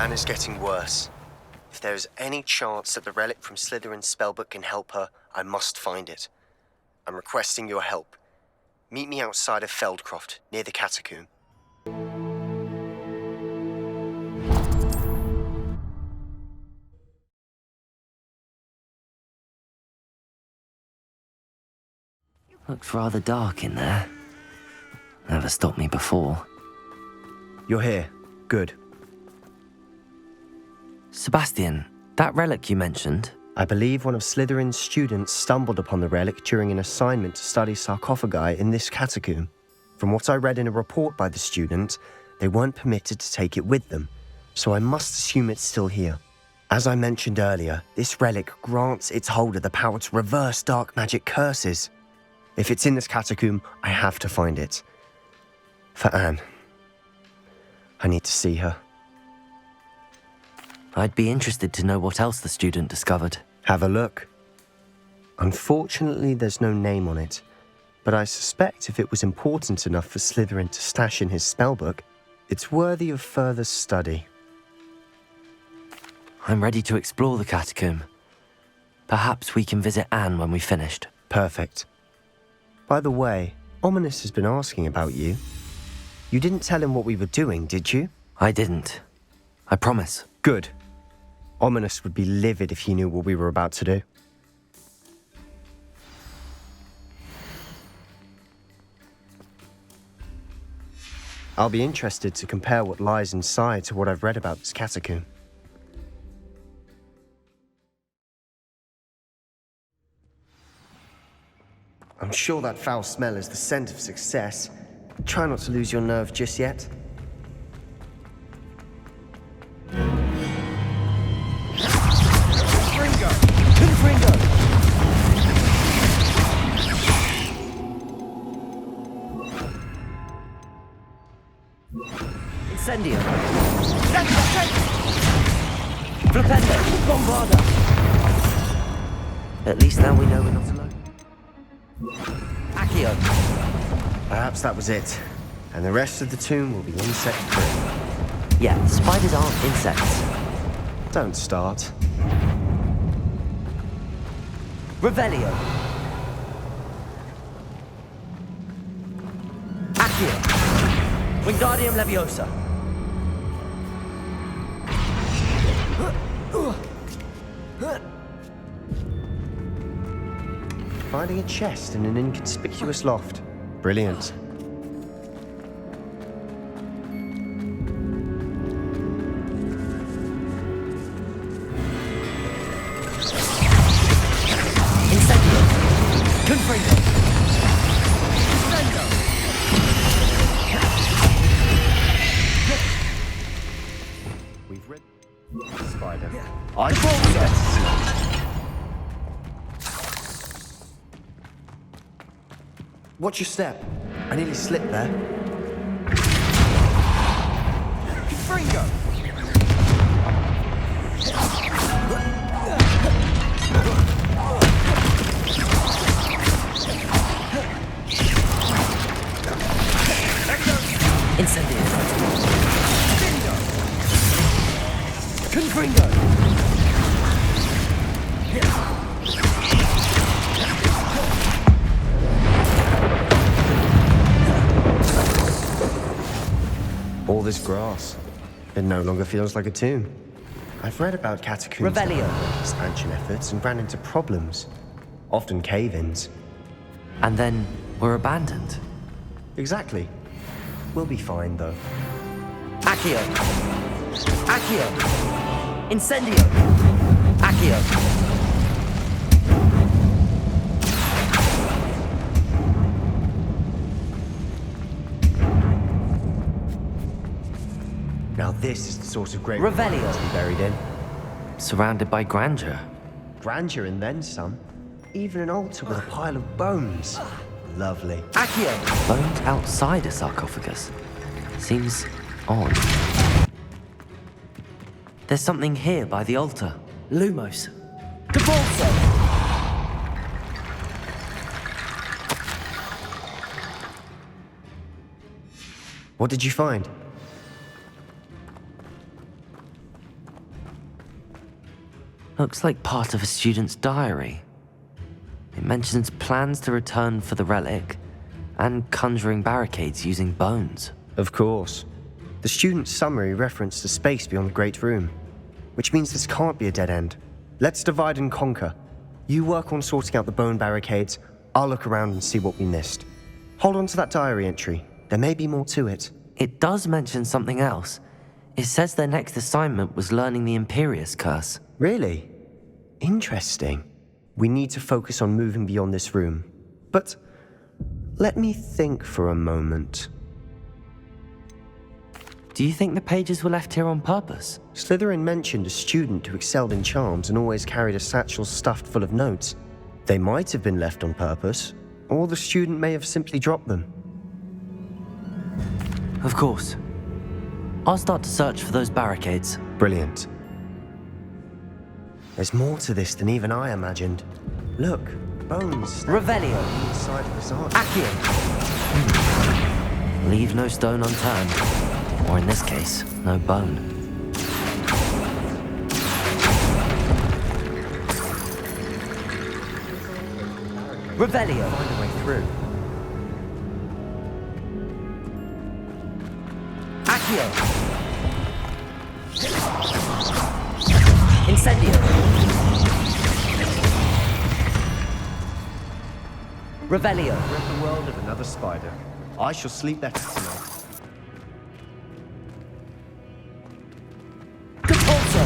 Anna's getting worse. If there is any chance that the relic from Slytherin's spellbook can help her, I must find it. I'm requesting your help. Meet me outside of Feldcroft, near the catacomb. Looks rather dark in there. Never stopped me before. You're here. Good. Sebastian, that relic you mentioned? I believe one of Slytherin's students stumbled upon the relic during an assignment to study sarcophagi in this catacomb. From what I read in a report by the student, they weren't permitted to take it with them, so I must assume it's still here. As I mentioned earlier, this relic grants its holder the power to reverse dark magic curses. If it's in this catacomb, I have to find it. For Anne. I need to see her. I'd be interested to know what else the student discovered. Have a look. Unfortunately, there's no name on it, but I suspect if it was important enough for Slytherin to stash in his spellbook, it's worthy of further study. I'm ready to explore the catacomb. Perhaps we can visit Anne when we've finished. Perfect. By the way, Ominous has been asking about you. You didn't tell him what we were doing, did you? I didn't. I promise. Good. Ominous would be livid if he knew what we were about to do. I'll be interested to compare what lies inside to what I've read about this catacomb. I'm sure that foul smell is the scent of success. Try not to lose your nerve just yet. Incendio. Flipendo. Bombarda. At least now we know we're not alone. Accio. Perhaps that was it. And the rest of the tomb will be insect-free. Yeah, spiders aren't insects. Don't start. Revelio. Accio. Wingardium Leviosa. Finding a chest in an inconspicuous loft. Brilliant. Incendio. Confringo. Incendio. We've read Spider. I yes. Watch your step. I nearly slipped there. Fringo! Incendio. Confringo! All this grass. It no longer feels like a tomb. I've read about catacombs Revelio. expansion efforts and ran into problems. Often cave-ins. And then we're abandoned. Exactly. We'll be fine, though. Accio. Accio. Incendio. Accio. Now this is the sort of great Revelio. to be buried in. Surrounded by grandeur. Grandeur and then some. Even an altar with a pile of bones. Lovely. Accio. Bones outside a sarcophagus. Seems odd. There's something here by the altar. Lumos. Debolso. What did you find? Looks like part of a student's diary. It mentions plans to return for the relic and conjuring barricades using bones. Of course. The student's summary referenced a space beyond the Great Room, which means this can't be a dead end. Let's divide and conquer. You work on sorting out the bone barricades, I'll look around and see what we missed. Hold on to that diary entry. There may be more to it. It does mention something else. It says their next assignment was learning the Imperius Curse. Really? Interesting. We need to focus on moving beyond this room. But let me think for a moment. Do you think the pages were left here on purpose? Slytherin mentioned a student who excelled in charms and always carried a satchel stuffed full of notes. They might have been left on purpose, or the student may have simply dropped them. Of course. I'll start to search for those barricades. Brilliant. There's more to this than even I imagined. Look, bones. Revelio. Inside of this arch. Accio. Leave no stone unturned. Or in this case, no bone. Revelio. Find a way through. Accio. Incendio. Revelio. Rid the world of another spider. I shall sleep better tonight. Compulso.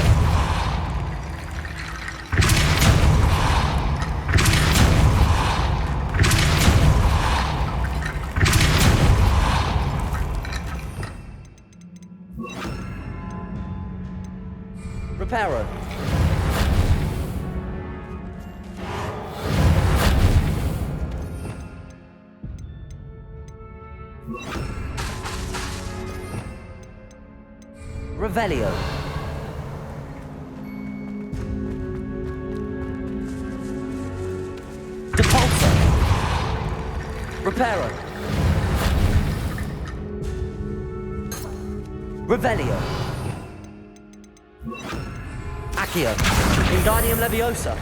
Reparo. Revelio. Depulso. Reparo. Revelio. Accio. Wingardium Leviosa.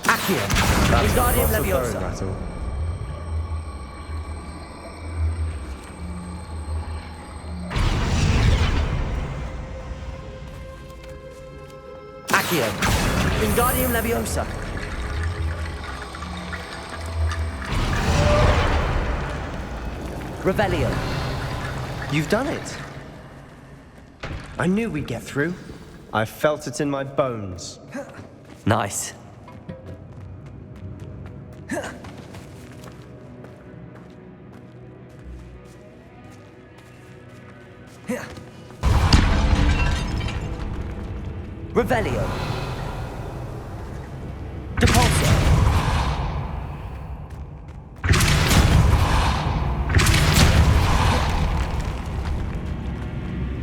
Accio. Wingardium Leviosa. Accio. Wingardium Leviosa. Revelio. You've done it. I knew we'd get through. I felt it in my bones. Nice. Revelio. Depulso.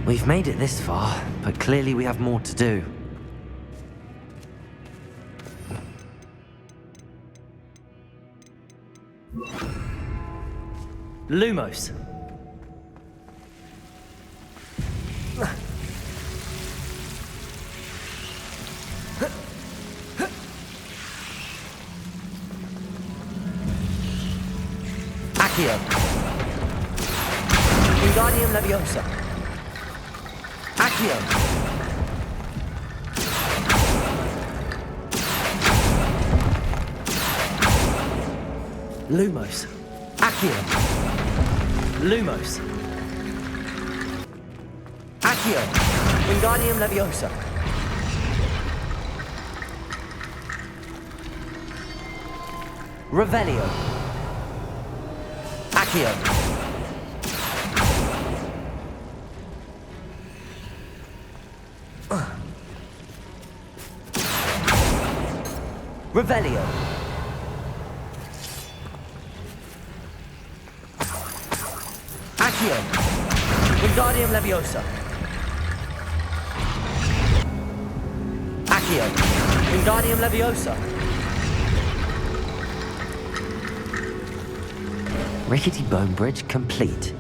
We've made it this far, but clearly we have more to do. Lumos. Accio. Wingardium Leviosa. Accio. Lumos. Accio. Lumos. Accio. Wingardium Leviosa. Revelio. Accio. Revelio. Accio. Wingardium Leviosa. Accio. Wingardium Leviosa. Rickety bone bridge complete.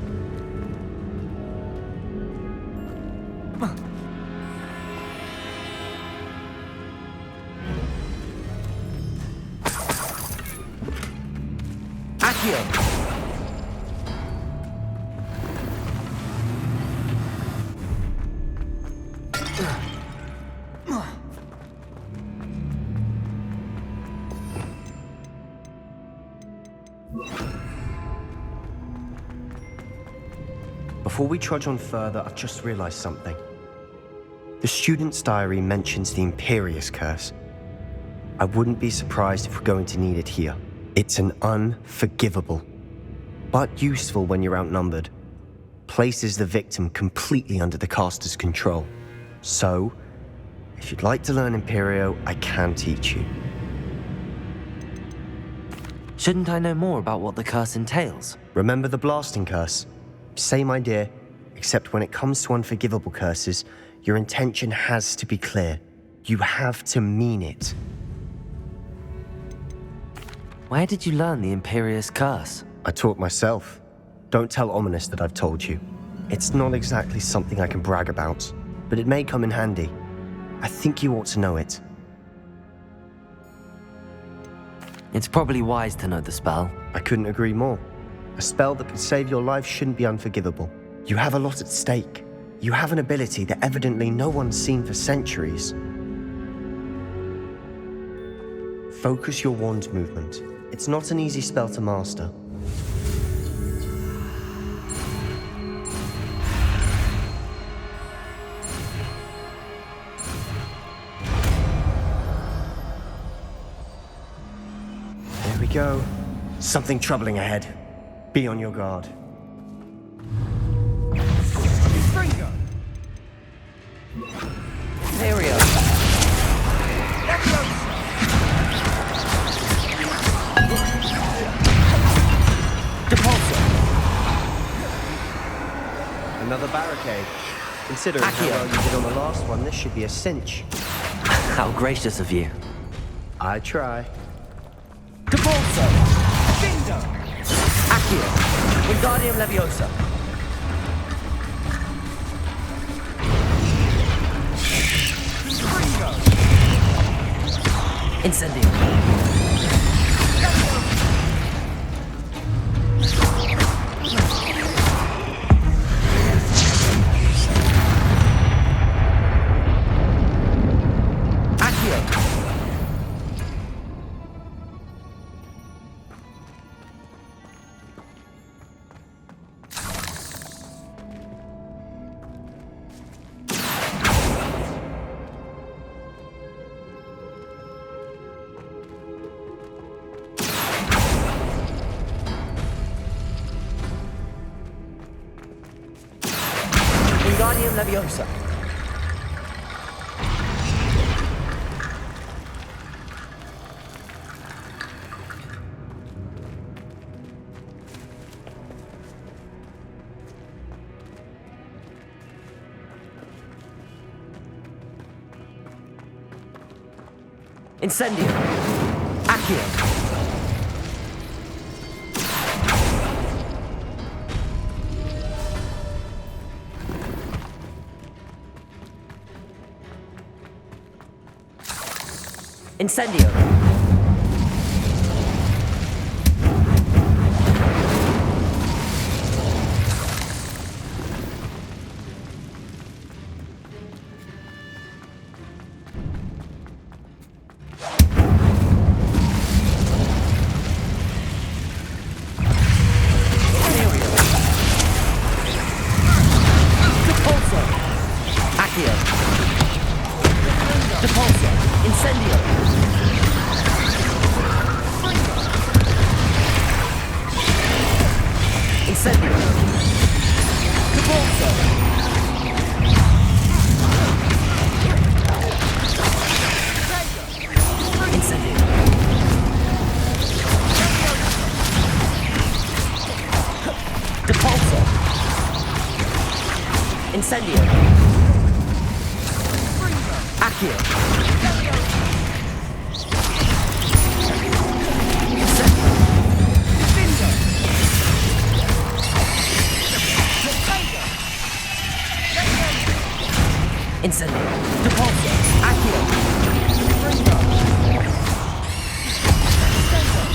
Accio! Before we trudge on further, I've just realized something. The student's diary mentions the Imperious Curse. I wouldn't be surprised if we're going to need it here. It's an unforgivable, but useful when you're outnumbered. Places the victim completely under the caster's control. So, if you'd like to learn Imperio, I can teach you. Shouldn't I know more about what the curse entails? Remember the blasting curse? Same idea, except when it comes to unforgivable curses, your intention has to be clear. You have to mean it. Where did you learn the Imperious Curse? I taught myself. Don't tell Ominous that I've told you. It's not exactly something I can brag about, but it may come in handy. I think you ought to know it. It's probably wise to know the spell. I couldn't agree more. A spell that could save your life shouldn't be unforgivable. You have a lot at stake. You have an ability that evidently no one's seen for centuries. Focus your wand movement. It's not an easy spell to master. There we go. Something troubling ahead. Be on your guard. Fringo! Imperio! Depulso! Another barricade. Considering how Accio. well you did on the last one, this should be a cinch. How gracious of you. I try. Depulso! Bindo! Accio! Wingardium Leviosa! Fringo! Incendio! Wingardium Leviosa! Incendio! Accio! Incendio! Depulso! Accio! Depulso! Incendio! Incendio! Depulso! Incendio! Depulso! Incendio! Accio! Incendio! Incendio. Depulso. Accio. Springer.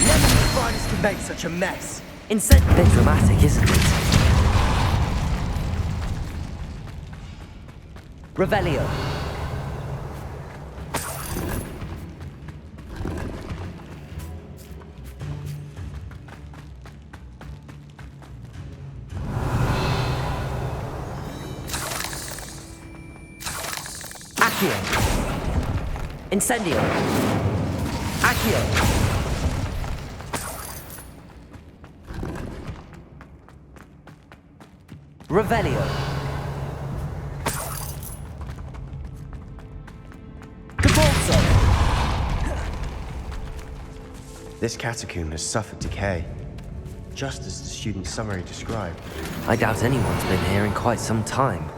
Never knew spiders could make such a mess. Incendio. Bit dramatic, isn't it? Revelio. Accio. Incendio. Accio. Revelio. Depulso. This catacomb has suffered decay, just as the student's summary described. I doubt anyone's been here in quite some time.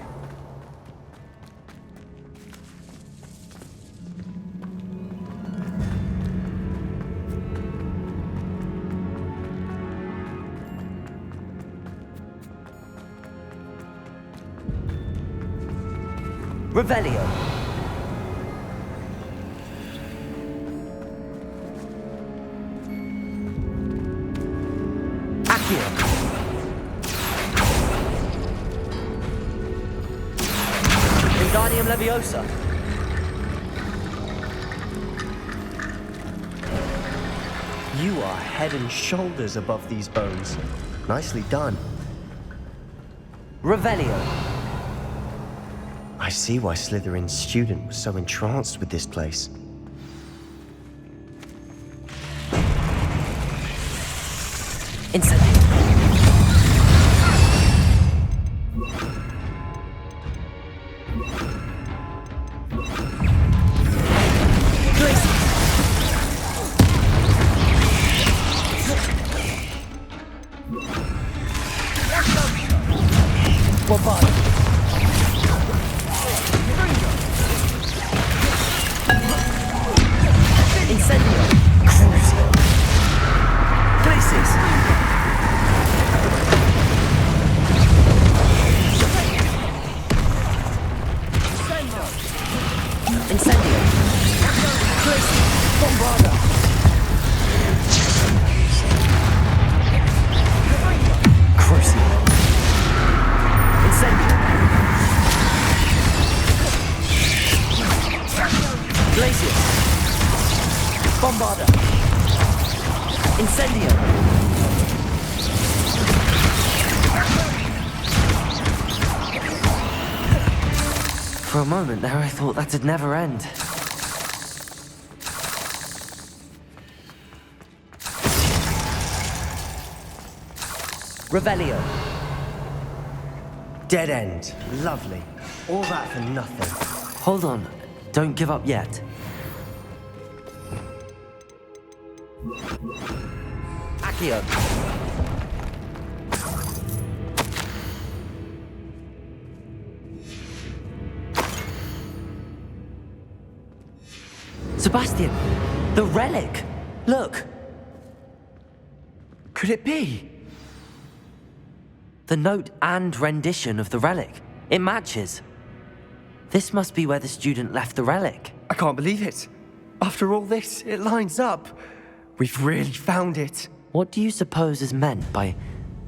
Revelio. Accio. Wingardium Leviosa. You are head and shoulders above these bones. Nicely done. Revelio. I see why Slytherin's student was so entranced with this place. Incendio. Bombard. Incendio. Places. Incendio. Bombarda. Crucio. Incendio. Glacius. Bombarda. Incendio. For a moment there, I thought that'd never end. Revelio. Dead end. Lovely. All that for nothing. Hold on. Don't give up yet. Accio. Sebastian, the relic. Look, Could it be? the note and rendition of the relic. It matches. This must be where the student left the relic. I can't believe it. After all this, it lines up. We've really found it. What do you suppose is meant by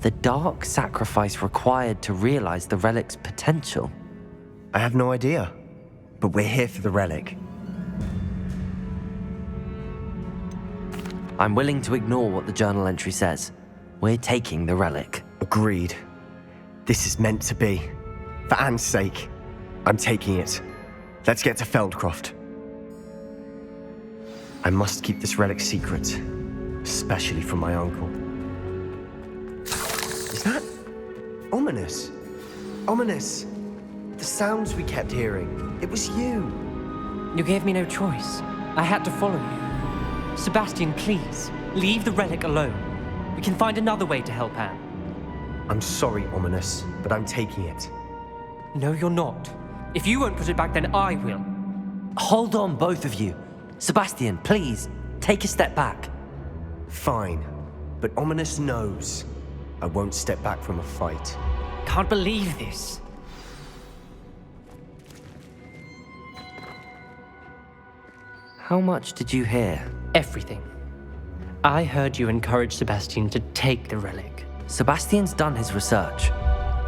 the dark sacrifice required to realize the relic's potential? I have no idea. But we're here for the relic. I'm willing to ignore what the journal entry says. We're taking the relic. Agreed. This is meant to be. For Anne's sake, I'm taking it. Let's get to Feldcroft. I must keep this relic secret, especially from my uncle. Is that ominous? Ominous. The sounds we kept hearing. It was you. You gave me no choice. I had to follow you. Sebastian, please, leave the relic alone. We can find another way to help Anne. I'm sorry, Ominous, but I'm taking it. No, you're not. If you won't put it back, then I will. Hold on, both of you. Sebastian, please, take a step back. Fine, but Ominous knows I won't step back from a fight. Can't believe this. How much did you hear? Everything. I heard you encourage Sebastian to take the relic. Sebastian's done his research.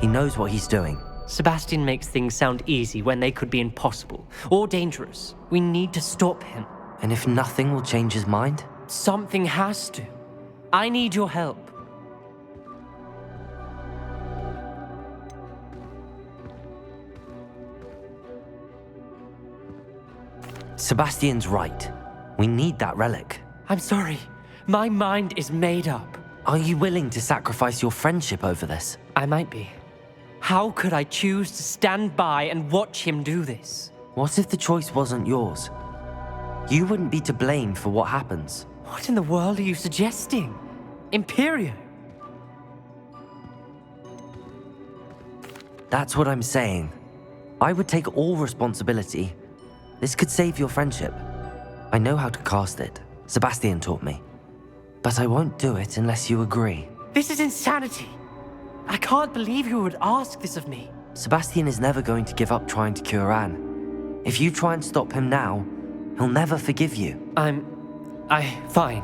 He knows what he's doing. Sebastian makes things sound easy when they could be impossible or dangerous. We need to stop him. And if nothing will change his mind? Something has to. I need your help. Sebastian's right. We need that relic. I'm sorry. My mind is made up. Are you willing to sacrifice your friendship over this? I might be. How could I choose to stand by and watch him do this? What if the choice wasn't yours? You wouldn't be to blame for what happens. What in the world are you suggesting? Imperio? That's what I'm saying. I would take all responsibility. This could save your friendship. I know how to cast it. Sebastian taught me. But I won't do it unless you agree. This is insanity. I can't believe you would ask this of me. Sebastian is never going to give up trying to cure Anne. If you try and stop him now, he'll never forgive you. Fine.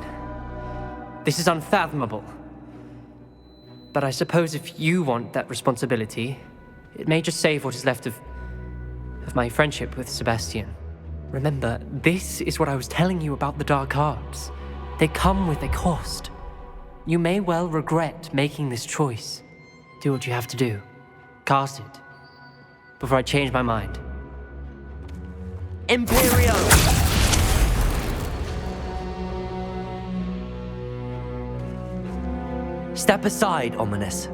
This is unfathomable. But I suppose if you want that responsibility, it may just save what is left of my friendship with Sebastian. Remember, this is what I was telling you about the dark arts. They come with a cost. You may well regret making this choice. Do what you have to do. Cast it. Before I change my mind. Imperio! Step aside, Ominous.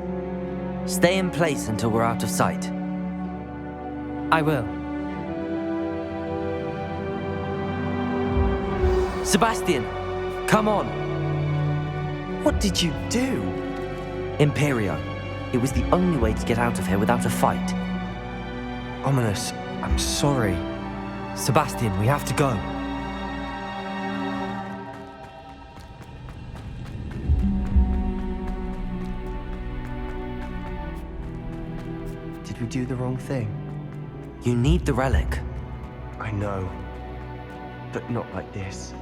Stay in place until we're out of sight. I will. Sebastian, come on. What did you do? Imperio. It was the only way to get out of here without a fight. Ominous, I'm sorry. Sebastian, we have to go. Did we do the wrong thing? You need the relic. I know. But not like this.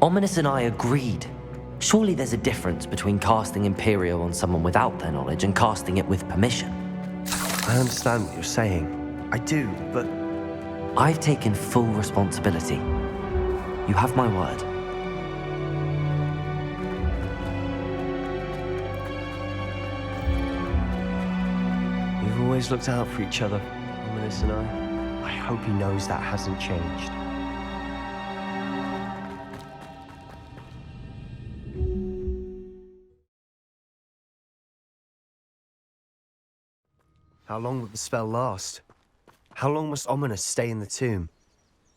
Ominous and I agreed. Surely there's a difference between casting Imperio on someone without their knowledge and casting it with permission. I understand what you're saying. I do, but... I've taken full responsibility. You have my word. We've always looked out for each other, Ominous and I. I hope he knows that hasn't changed. How long will the spell last? How long must Ominous stay in the tomb?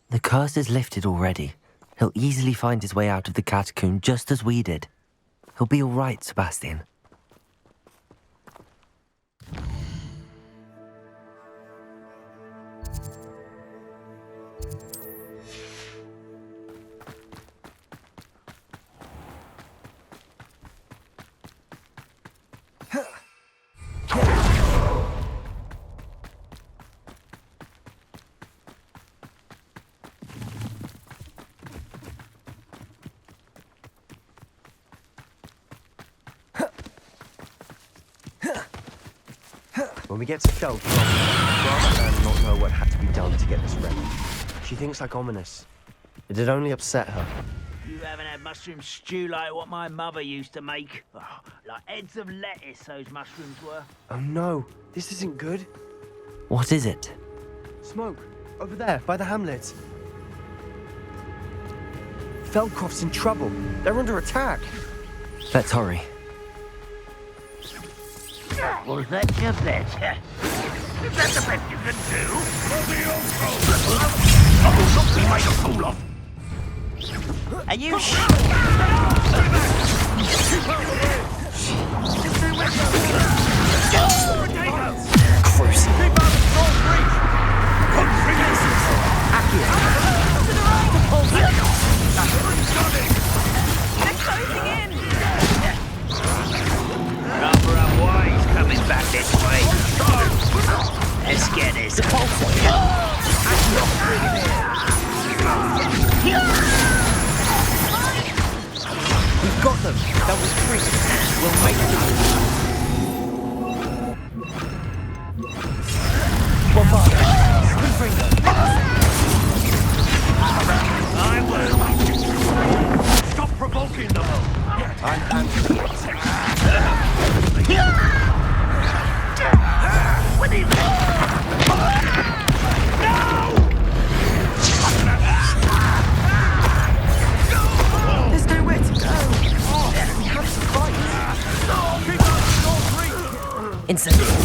The curse is lifted already. He'll easily find his way out of the catacomb just as we did. He'll be all right, Sebastian. When we get to Feldcroft, rather than not know what had to be done to get this ready, she thinks like Ominous. It'd only upset her. You haven't had mushroom stew like what my mother used to make. Oh, like heads of lettuce, those mushrooms were. Oh no, this isn't good. What is it? Smoke, over there, by the hamlet. Feldcroft's in trouble. They're under attack. Let's hurry. Was that your bet? Is that the best you can do? Look, we made a fool of. Are you Cruise. Keep out of strong breach! They're closing in! Rather unwise coming back this way. Let's get this. them. They'll retreat. We'll make them. Bombard them. Confringo. I will. Stop provoking them. I'm handling it. There's nowhere to go. We have to fight. Incendiary.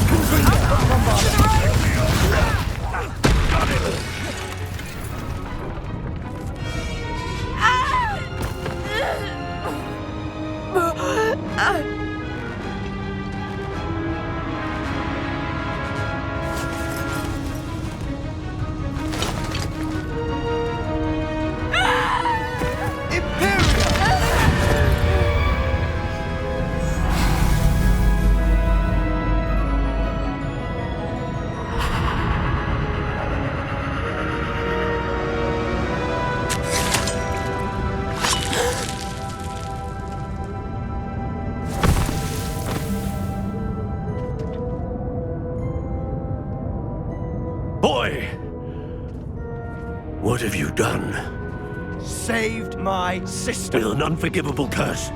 Boy! What have you done? Saved my sister. With an unforgivable curse.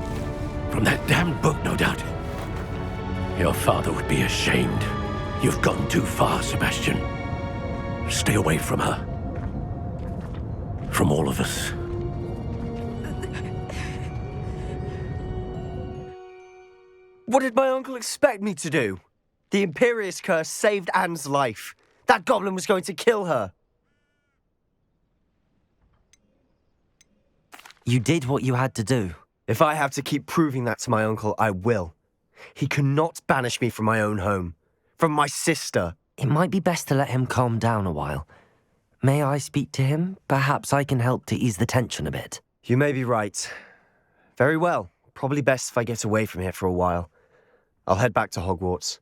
From that damned book, no doubt. Your father would be ashamed. You've gone too far, Sebastian. Stay away from her. From all of us. What did my uncle expect me to do? The Imperious curse saved Anne's life. That goblin was going to kill her. You did what you had to do. If I have to keep proving that to my uncle, I will. He cannot banish me from my own home. From my sister. It might be best to let him calm down a while. May I speak to him? Perhaps I can help to ease the tension a bit. You may be right. Very well. Probably best if I get away from here for a while. I'll head back to Hogwarts.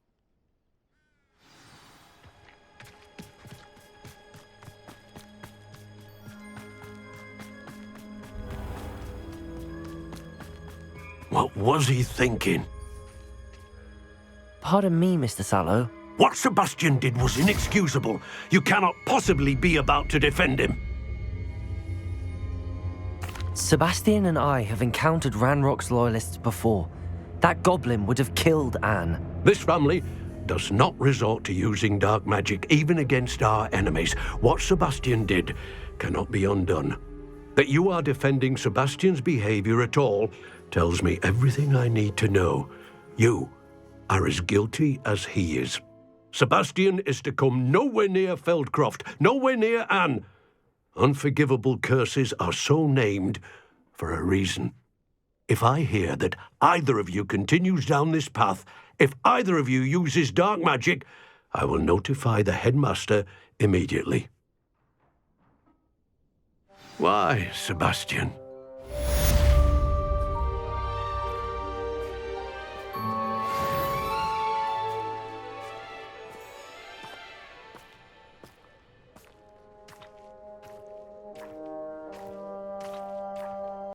What was he thinking? Pardon me, Mr. Sallow. What Sebastian did was inexcusable. You cannot possibly be about to defend him. Sebastian and I have encountered Ranrock's loyalists before. That goblin would have killed Anne. This family does not resort to using dark magic, even against our enemies. What Sebastian did cannot be undone. That you are defending Sebastian's behavior at all tells me everything I need to know. You are as guilty as he is. Sebastian is to come nowhere near Feldcroft, nowhere near Anne. Unforgivable curses are so named for a reason. If I hear that either of you continues down this path, if either of you uses dark magic, I will notify the headmaster immediately. Why, Sebastian?